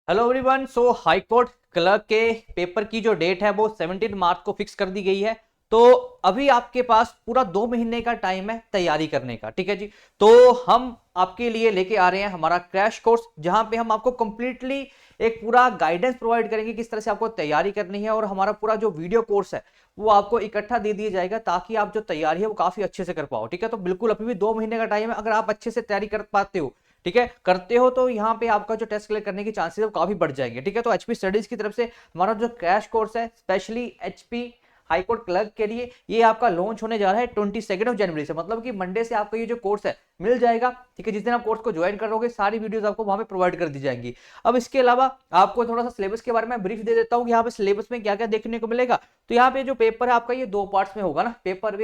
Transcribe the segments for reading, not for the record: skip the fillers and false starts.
Hello everyone. So high court clerk के paper की जो डेट है वो 17 मार्च को फिक्स कर दी गई है। तो अभी आपके पास पूरा 2 महीने का टाइम है तैयारी करने का। ठीक है जी। तो हम आपके लिए लेके आ रहे हैं हमारा क्रैश कोर्स, जहां पे हम आपको कंप्लीटली एक पूरा गाइडेंस प्रोवाइड करेंगे किस तरह से आपको तैयारी करनी है, और हमारा पूरा जो वीडियो कोर्स है वो आपको इकट्ठा दे दिया जाएगा ताकि आप जो तैयारी है वो काफी अच्छे से कर पाओ। ठीक है, तो बिल्कुल अभी भी 2 महीने का टाइम है। अगर आप अच्छे से तैयारी कर पाते हो, ठीक है, करते हो, तो यहाँ पे आपका जो टेस्ट क्लियर करने के चांसेस है वो काफी बढ़ जाएंगे। ठीक है, तो एचपी स्टडीज की तरफ से हमारा जो क्रैश कोर्स है स्पेशली एचपी हाईकोर्ट क्लर्क के लिए, ये आपका लॉन्च होने जा रहा है 22 जनवरी से। मतलब कि मंडे से आपका ये जो कोर्स है मिल जाएगा। ठीक है, जिस दिन आप कोर्स को ज्वाइन करोगे सारी वीडियोस आपको वहां पे प्रोवाइड कर दी जाएंगी। अब इसके अलावा आपको थोड़ा सा सिलेबस के बारे में ब्रीफ दे देता हूँ कि यहाँ पे सिलेबस में क्या क्या देखने को मिलेगा। तो यहाँ पे जो पेपर है आपका ये 2 पार्ट्स में होगा ना, पेपर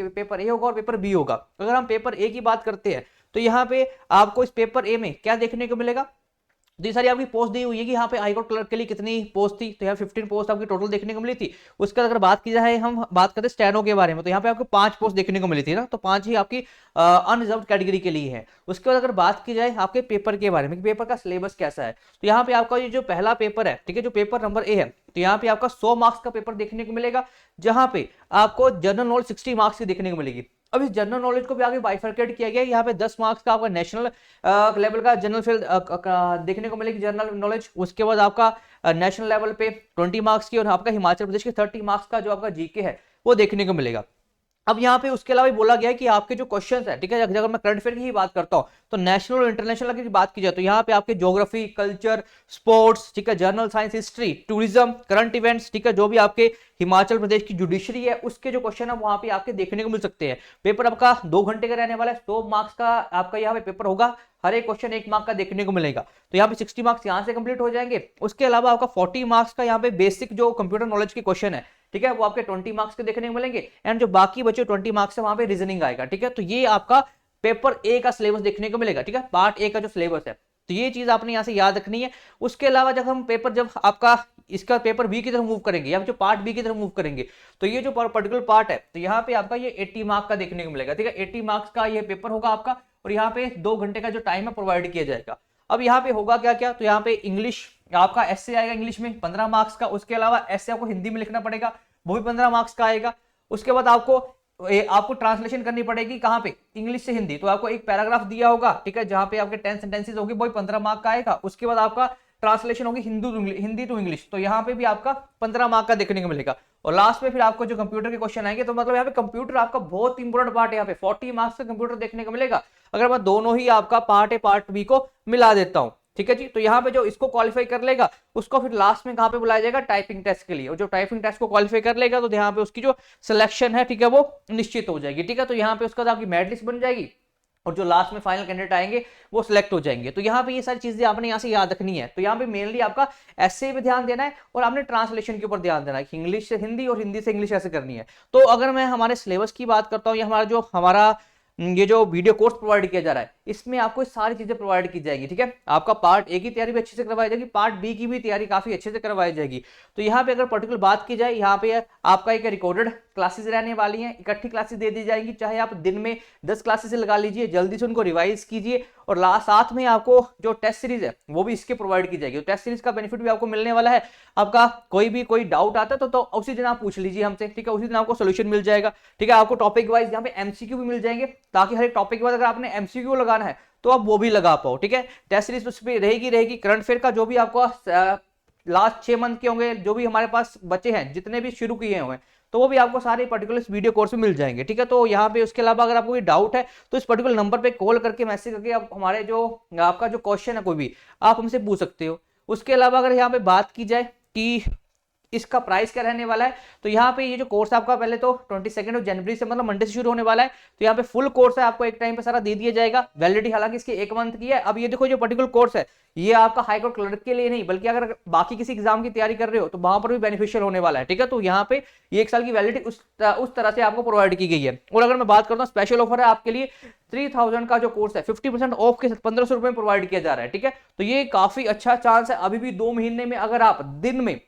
पेपर ए होगा और पेपर बी होगा। अगर हम पेपर ए की बात करते हैं तो यहाँ पे आपको इस पेपर ए में क्या देखने को मिलेगा। तो ये सारी आपकी पोस्ट दी हुई है कि यहाँ पे हाईकोर्ट क्लर्क के लिए कितनी पोस्ट थी। तो यहाँ 15 पोस्ट आपकी टोटल देखने को मिली थी। उसके बाद अगर बात की जाए, हम बात करते हैं स्टेनो के बारे में, तो यहाँ पे आपको 5 पोस्ट देखने को मिली थी ना, तो 5 ही आपकी अनरिजर्व कैटेगरी के लिए है। उसके बाद अगर बात की जाए आपके पेपर के बारे में कि पेपर का सिलेबस कैसा है, तो यहाँ पे आपका ये जो पहला पेपर है, ठीक है, जो पेपर नंबर ए है, तो यहाँ पे आपका 100 मार्क्स का पेपर देखने को मिलेगा, जहां पे आपको जनरल नॉलेज 60 मार्क्स की देखने को मिलेगी। अब इस जनरल नॉलेज को भी आगे बाइफरकेट किया गया है। यहाँ पे 10 मार्क्स का आपका नेशनल लेवल का जनरल फील्ड देखने को मिलेगी जनरल नॉलेज। उसके बाद आपका नेशनल लेवल पे 20 मार्क्स की, और आपका हिमाचल प्रदेश के 30 मार्क्स का जो आपका जीके है वो देखने को मिलेगा। अब यहाँ पे उसके अलावा बोला गया है कि आपके जो क्वेश्चंस है, ठीक है, अगर मैं करंट अफेयर की ही बात करता हूँ तो नेशनल और इंटरनेशनल की बात की जाए तो यहाँ पे आपके ज्योग्राफी, कल्चर, स्पोर्ट्स, ठीक है, general science, history, tourism, current events, ठीक है, जो भी आपके हिमाचल प्रदेश की जुडिशरी है उसके जो क्वेश्चन है वहां पे आपके देखने को मिल सकते हैं। पेपर आपका 2 घंटे का रहने वाला है। 100 मार्क्स का आपका यहाँ पे पेपर होगा। हर एक क्वेश्चन 1 मार्क का देखने को मिलेगा। तो यहाँ पे 60 मार्क्स यहाँ से कंप्लीट हो जाएंगे। उसके अलावा आपका 40 मार्क्स का यहाँ पे बेसिक जो कंप्यूटर नॉलेज के क्वेश्चन है, ठीक है, वो आपके 20 मार्क्स के देखने को मिलेंगे। एंड जो बाकी बचे 20 मार्क्स है वहां पे रीजनिंग आएगा। ठीक है, तो ये आपका पेपर ए का सिलेबस देखने को मिलेगा। ठीक है, पार्ट ए का जो सिलेबस है, तो ये चीज आपने यहाँ से याद रखनी है। उसके अलावा जब आपका इसका पेपर बी की तरफ मूव करेंगे या जो पार्ट बी की तरफ मूव करेंगे, तो ये जो पर्टिकुलर पार्ट है, तो यहाँ पे आपका ये 80 मार्क्स का देखने को मिलेगा। ठीक है, 80 मार्क्स का ये पेपर होगा आपका, और यहाँ पे 2 घंटे का जो टाइम है प्रोवाइड किया जाएगा। अब यहाँ पे होगा क्या क्या, तो यहाँ पे इंग्लिश आपका एसए आएगा, इंग्लिश में 15 मार्क्स का। उसके अलावा एसए आपको हिंदी में लिखना पड़ेगा, वो भी 15 मार्क्स का आएगा। उसके बाद आपको ट्रांसलेशन करनी पड़ेगी कहां पे, इंग्लिश से हिंदी। तो आपको एक पैराग्राफ दिया होगा, ठीक है, जहां पे आपके 10 सेंटेंसेस होगी, वो 15 मार्क का आएगा। उसके बाद आपका ट्रांसलेशन होगी हिंदी टू इंग्लिश, तो यहाँ पे भी आपका 15 मार्क का देखने को मिलेगा। और लास्ट में फिर आपको जो कंप्यूटर के क्वेश्चन आएंगे, तो मतलब यहाँ पे कंप्यूटर आपका बहुत इंपॉर्टेंट पार्ट है। यहाँ पे 40 मार्क्स का कंप्यूटर देखने को मिलेगा। अगर मैं दोनों ही आपका पार्ट ए पार्ट बी को मिला देता हूं, ठीक है जी, तो यहाँ पे जो इसको क्वालिफाई कर लेगा उसको फिर लास्ट में कहां पे बुलाया जाएगा, टाइपिंग टेस्ट के लिए। और जो टाइपिंग टेस्ट को क्वालिफाई कर लेगा तो यहाँ पे उसकी जो सिलेक्शन है, ठीक है, वो निश्चित हो जाएगी। ठीक है, तो यहाँ पे उसका आपकी मेरिट लिस्ट बन जाएगी, और जो लास्ट में फाइनल कैंडिडेट आएंगे वो सिलेक्ट हो जाएंगे। तो यहाँ पे ये सारी चीजें आपने यहाँ से याद रखनी है। तो यहाँ पे मेनली आपका एसए पे ध्यान देना है, और आपने ट्रांसलेशन के ऊपर ध्यान देना है कि इंग्लिश से हिंदी और हिंदी से इंग्लिश ऐसे करनी है। तो अगर मैं हमारे सिलेबस की बात करता हूँ, या हमारा ये जो वीडियो कोर्स प्रोवाइड किया जा रहा है, इसमें आपको सारी चीजें प्रोवाइड की जाएगी। ठीक है, आपका पार्ट ए की तैयारी भी अच्छे से करवाई जाएगी, पार्ट बी की भी तैयारी काफी अच्छे से करवाई जाएगी। तो यहाँ पे अगर पर्टिकुलर बात की जाए, यहाँ पे आपका एक रिकॉर्डेड क्लासेस रहने वाली हैं, इकट्ठी क्लासेस दे दी जाएंगी। चाहे आप दिन में 10 क्लासेस लगा लीजिए, जल्दी से उनको रिवाइज कीजिए, और साथ में आपको जो टेस्ट सीरीज है वो भी इसके प्रोवाइड की जाएगी। तो टेस्ट सीरीज का बेनिफिट भी आपको मिलने वाला है। आपका कोई डाउट आता है तो उसी दिन आप पूछ लीजिए हमसे, ठीक है, उसी दिन आपको सोल्यूशन मिल जाएगा। ठीक है, आपको टॉपिक वाइज यहाँ पे एमसीक्यू भी मिल जाएंगे, ताकि हर एक टॉपिक के बाद अगर आपने एमसीक्यू लगाना है तो आप वो भी लगा पाओ। ठीक है, टेस्ट सीरीज उस पर रहेगी। करंट अफेयर का जो भी आपको लास्ट 6 मंथ के होंगे, जो भी हमारे पास बचे हैं, जितने भी शुरू किए हुए हैं, तो वो भी आपको सारे पर्टिकुलर वीडियो कोर्स में मिल जाएंगे। ठीक है, तो यहाँ पे उसके अलावा अगर आपको कोई डाउट है तो इस पर्टिकुलर नंबर पे कॉल करके, मैसेज करके आप हमारे जो आपका जो क्वेश्चन है कोई भी आप हमसे पूछ सकते हो। उसके अलावा अगर यहाँ पे बात की जाए कि इसका प्राइस क्या रहने वाला है, तो यहाँ पे ये जो कोर्स आपका पहले तो 22 जनवरी से, मतलब मंडे से शुरू होने वाला है। तो यहाँ पे फुल कोर्स है, आपको एक टाइम पे सारा दे दिया जाएगा। वैलिडिटी हालांकि इसकी 1 मंथ की है। अब ये देखो, जो पर्टिकुलर कोर्स है ये आपका हाईकोर्ट क्लर्क के लिए नहीं, बल्कि अगर बाकी किसी एग्जाम की तैयारी कर रहे हो तो वहां पर भी बेनिफिशियल होने वाला है। ठीक है, तो यहाँ पे ये 1 साल की वैलिडिटी उस तरह से आपको प्रोवाइड की गई है। और अगर मैं बात करता हूँ, स्पेशल ऑफर है आपके लिए, 3000 का जो कोर्स है 50% ऑफ के 1500 रुपए में प्रोवाइड किया जा रहा है। ठीक है, तो ये काफी अच्छा चांस है। अभी भी 2 महीने में अगर आप दिन में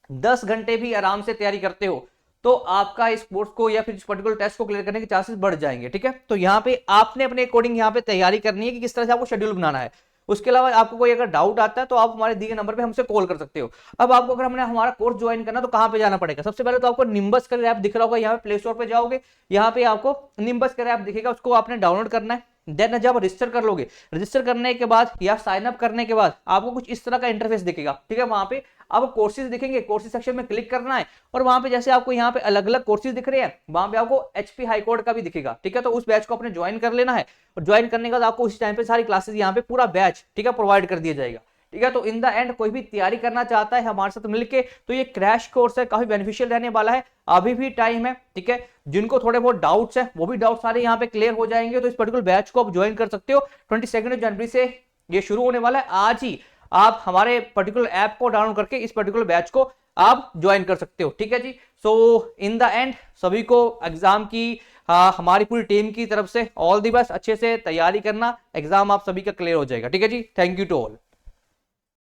10 घंटे भी आराम से तैयारी करते हो तो आपका इस कोर्स को या फिर इस पर्टिकुलर टेस्ट को क्लियर करने के चांसेस बढ़ जाएंगे। ठीक है, तो यहाँ पे आपने अपने अकॉर्डिंग यहाँ पे तैयारी करनी है कि किस तरह से आपको शेड्यूल बनाना है। उसके अलावा आपको कोई अगर डाउट आता है तो आप हमारे दिए नंबर पे हमसे कॉल कर सकते हो। अब आपको अगर हमने हमारा कोर्स ज्वाइन करना तो कहाँ पे जाना पड़ेगा? सबसे पहले तो आपको निम्बस का ऐप दिख रहा होगा, यहाँ पे प्ले स्टोर पे जाओगे, यहाँ पे आपको निम्बस का ऐप दिखेगा, उसको आपने डाउनलोड करना है। देन जब रजिस्टर कर लोगे, रजिस्टर करने के बाद या साइन अप करने के बाद आपको कुछ इस तरह का इंटरफेस दिखेगा, ठीक है। वहां पे आपको कोर्सेज दिखेंगे, कोर्सेज सेक्शन में क्लिक करना है और वहां पे जैसे आपको यहाँ पे अलग अलग कोर्सेज दिख रहे हैं, वहां पे आपको एचपी हाईकोर्ट का भी दिखेगा, ठीक है। तो उस बैच को अपने ज्वाइन कर लेना है और ज्वाइन करने के बाद आपको उस टाइम पे सारी क्लासेस यहाँ पे पूरा बैच, ठीक है, प्रोवाइड कर दिया जाएगा, ठीक है। तो इन द एंड कोई भी तैयारी करना चाहता है हमारे साथ मिलके तो ये क्रैश कोर्स है, काफी बेनिफिशियल रहने वाला है। अभी भी टाइम है, ठीक है। जिनको थोड़े बहुत डाउट्स है वो भी डाउट सारे यहाँ पे क्लियर हो जाएंगे। तो इस पर्टिकुलर बैच को आप ज्वाइन कर सकते हो। 22 जनवरी से ये शुरू होने वाला है। आज ही आप हमारे पर्टिकुलर ऐप को डाउनलोड करके इस पर्टिकुलर बैच को आप ज्वाइन कर सकते हो, ठीक है जी। सो इन द एंड सभी को एग्जाम की हमारी पूरी टीम की तरफ से ऑल द बेस्ट। अच्छे से तैयारी करना, एग्जाम आप सभी का क्लियर हो जाएगा, ठीक है जी। Thank you to all.